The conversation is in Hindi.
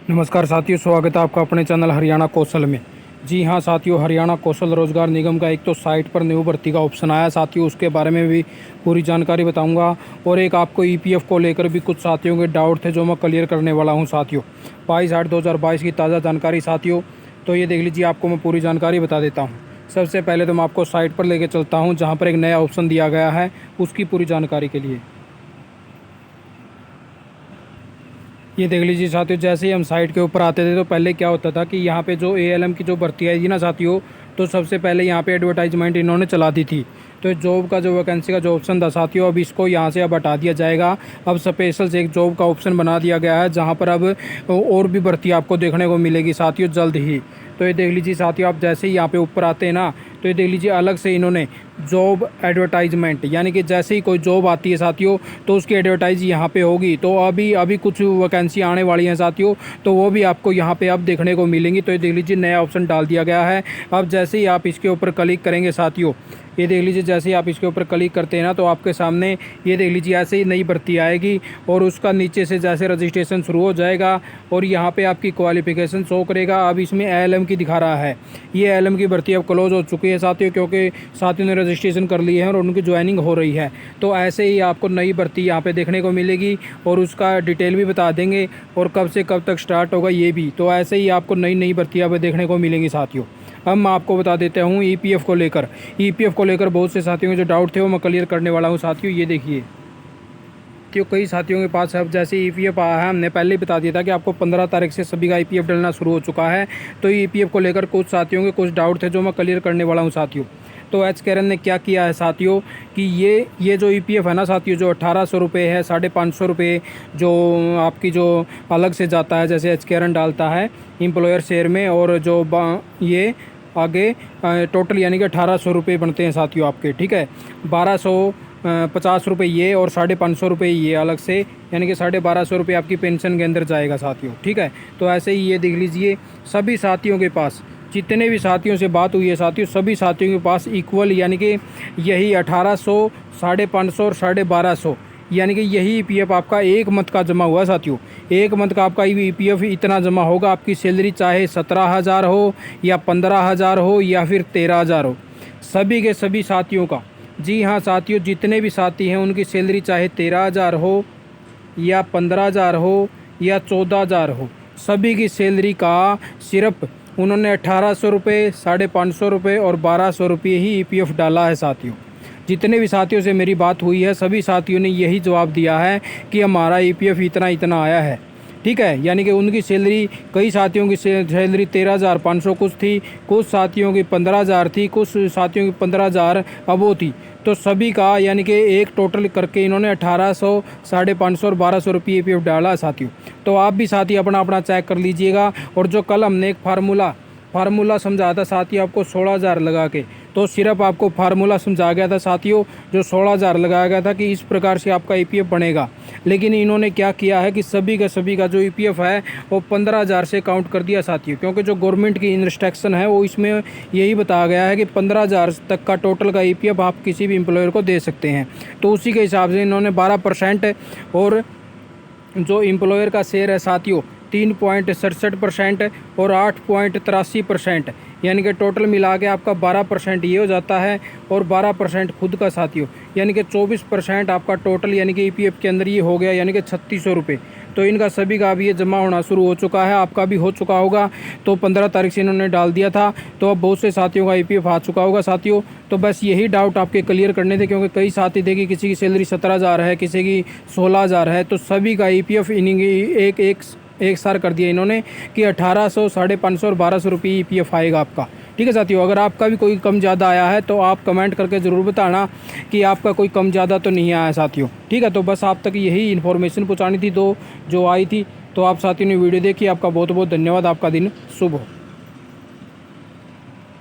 नमस्कार साथियों, स्वागत है आपका अपने चैनल हरियाणा कौशल में। जी हाँ साथियों, हरियाणा कौशल रोजगार निगम का एक तो साइट पर न्यू भर्ती का ऑप्शन आया साथियों, उसके बारे में भी पूरी जानकारी बताऊंगा। और एक आपको ईपीएफ को लेकर भी कुछ साथियों के डाउट थे जो मैं क्लियर करने वाला हूं साथियों। 22/8/2022 की ताज़ा जानकारी साथियों। तो ये देख लीजिए, आपको मैं पूरी जानकारी बता देता हूँ। सबसे पहले तो मैं आपको साइट पर लेकर चलता हूँ जहाँ पर एक नया ऑप्शन दिया गया है, उसकी पूरी जानकारी के लिए। ये देख लीजिए साथियों, जैसे ही हम साइट के ऊपर आते थे तो पहले क्या होता था कि यहाँ पे जो एएलएम की जो भर्ती आई थी ना साथियों, तो सबसे पहले यहाँ पे एडवर्टाइजमेंट इन्होंने चला दी थी। तो जॉब का जो वैकेंसी का जो ऑप्शन था साथियों, अब इसको यहाँ से अब हटा दिया जाएगा। अब स्पेशल से एक जॉब का ऑप्शन बना दिया गया है जहाँ पर अब और भी भर्ती आपको देखने को मिलेगी साथियों जल्द ही। तो ये देख लीजिए साथियों, आप जैसे ही यहाँ पे ऊपर आते हैं ना, तो ये देख लीजिए अलग से इन्होंने जॉब एडवर्टाइजमेंट, यानी कि जैसे ही कोई जॉब आती है साथियों तो उसकी एडवर्टाइज यहाँ पे होगी। तो अभी अभी कुछ वैकेंसी आने वाली हैं साथियों, तो वो भी आपको यहाँ पे अब देखने को मिलेंगी। तो ये देख लीजिए नया ऑप्शन डाल दिया गया है। अब जैसे ही आप इसके ऊपर क्लिक करेंगे साथियों, ये देख लीजिए जैसे ही आप इसके ऊपर क्लिक करते हैं ना, तो आपके सामने ये देख लीजिए ऐसे ही नई भर्ती आएगी। और उसका नीचे से जैसे रजिस्ट्रेशन शुरू हो जाएगा और यहाँ पे आपकी क्वालिफिकेशन शो करेगा। अब इसमें एएलएम की दिखा रहा है, ये एएलएम की भर्ती अब क्लोज हो चुकी है साथियों, क्योंकि साथियों ने रजिस्ट्रेशन कर लिए हैं और उनकी ज्वाइनिंग हो रही है। तो ऐसे ही आपको नई भर्ती यहाँ पे देखने को मिलेगी और उसका डिटेल भी बता देंगे और कब से कब तक स्टार्ट होगा ये भी। तो ऐसे ही आपको नई नई भर्तियाँ पे देखने को मिलेंगी साथियों। अब मैं आपको बता देता हूँ ईपीएफ को लेकर बहुत से साथियों के जो डाउट थे वो मैं क्लियर करने वाला हूँ साथियों। ये देखिए, तो कई साथियों के पास अब जैसे ईपीएफ आया है, हमने पहले ही बता दिया था कि आपको 15 तारीख से सभी का ईपीएफ डलना शुरू हो चुका है। तो ईपीएफ को लेकर कुछ साथियों के कुछ डाउट थे जो मैं क्लियर करने वाला हूँ साथियों। तो एच कैरन ने क्या किया है साथियों कि ये जो ईपीएफ है ना साथियों, जो 1800 रुपये है, 550 रुपये जो आपकी जो अलग से जाता है, जैसे एच कैरन डालता है एम्प्लॉयर शेयर में, और जो ये आगे टोटल यानी कि 1800 रुपये बनते हैं साथियों आपके, ठीक है। 1250 रुपये ये और 550 रुपये ये अलग से, यानी कि 1250 रुपये आपकी पेंशन के अंदर जाएगा साथियों, ठीक है। तो ऐसे ही ये देख लीजिए सभी साथियों के पास, जितने भी साथियों से बात हुई है साथियों, सभी साथियों के पास इक्वल यानी कि यही 1800, 550 और 1250, यानी कि यही ईपीएफ आपका एक मंथ का जमा हुआ साथियों। एक मंथ का आपका ईपीएफ इतना जमा होगा। आपकी सैलरी चाहे 17,000 हो या 15,000 हो या फिर 13,000 हो, सभी के सभी साथियों का। जी हाँ साथियों, जितने भी साथी हैं उनकी सैलरी चाहे 13,000 हो या 15,000 हो या 14,000 हो, सभी की सैलरी का सिर्फ उन्होंने 1800 रुपये, 550 रुपये और 1200 रुपये ही ईपीएफ डाला है साथियों। जितने भी साथियों से मेरी बात हुई है सभी साथियों ने यही जवाब दिया है कि हमारा ईपीएफ इतना इतना आया है, ठीक है। यानी कि उनकी सैलरी, कई साथियों की सैलरी 13,500 कुछ थी, कुछ साथियों की 15,000 थी, कुछ साथियों की 15,000 अबो थी। तो सभी का यानी कि एक टोटल करके इन्होंने 1800, 550 और 1200 रुपये ईपीएफ डाला है साथियों। तो आप भी साथी अपना अपना चेक कर लीजिएगा। और जो कल हमने एक फार्मूला समझाया था साथियों आपको 16,000 लगा के, तो सिर्फ आपको फार्मूला समझा गया था साथियों जो 16,000 लगाया गया था कि इस प्रकार से आपका ईपीएफ बनेगा। लेकिन इन्होंने क्या किया है कि सभी का जो ईपीएफ है वो 15,000 से काउंट कर दिया साथियों, क्योंकि जो गवर्नमेंट की इंस्ट्रक्शन है वो इसमें यही बताया गया है कि 15,000 तक का टोटल का ईपीएफ आप किसी भी एम्प्लॉयर को दे सकते हैं। तो उसी के हिसाब से इन्होंने 12% और जो एम्प्लॉयर का शेयर है साथियों 3.67% और 8.83%, यानी कि टोटल मिला के आपका 12% ये हो जाता है और 12% खुद का साथियों, यानी कि 24% आपका टोटल यानी कि ईपीएफ के अंदर ये हो गया, यानी कि 3600 रुपये। तो इनका सभी का अभी ये जमा होना शुरू हो चुका है, आपका भी हो चुका होगा। तो 15 तारीख से इन्होंने डाल दिया था, तो अब बहुत से साथियों का ईपीएफ आ चुका होगा साथियों। तो बस यही डाउट आपके क्लियर करने थे, क्योंकि कई साथी थे कि किसी की सैलरी 17,000 है, किसी की 16,000 है। तो सभी का ईपीएफ इन्हीं एक सार कर दिया इन्होंने कि 1800, 550 और 1200 रुपये ईपीएफ आएगा आपका, ठीक है साथियों। अगर आपका भी कोई कम ज़्यादा आया है तो आप कमेंट करके ज़रूर बताना कि आपका कोई कम ज़्यादा तो नहीं आया साथियों, ठीक है। तो बस आप तक यही इन्फॉर्मेशन पहुंचानी थी जो आई थी। तो आप साथियों ने वीडियो देखी, आपका बहुत बहुत धन्यवाद। आपका दिन शुभ हो।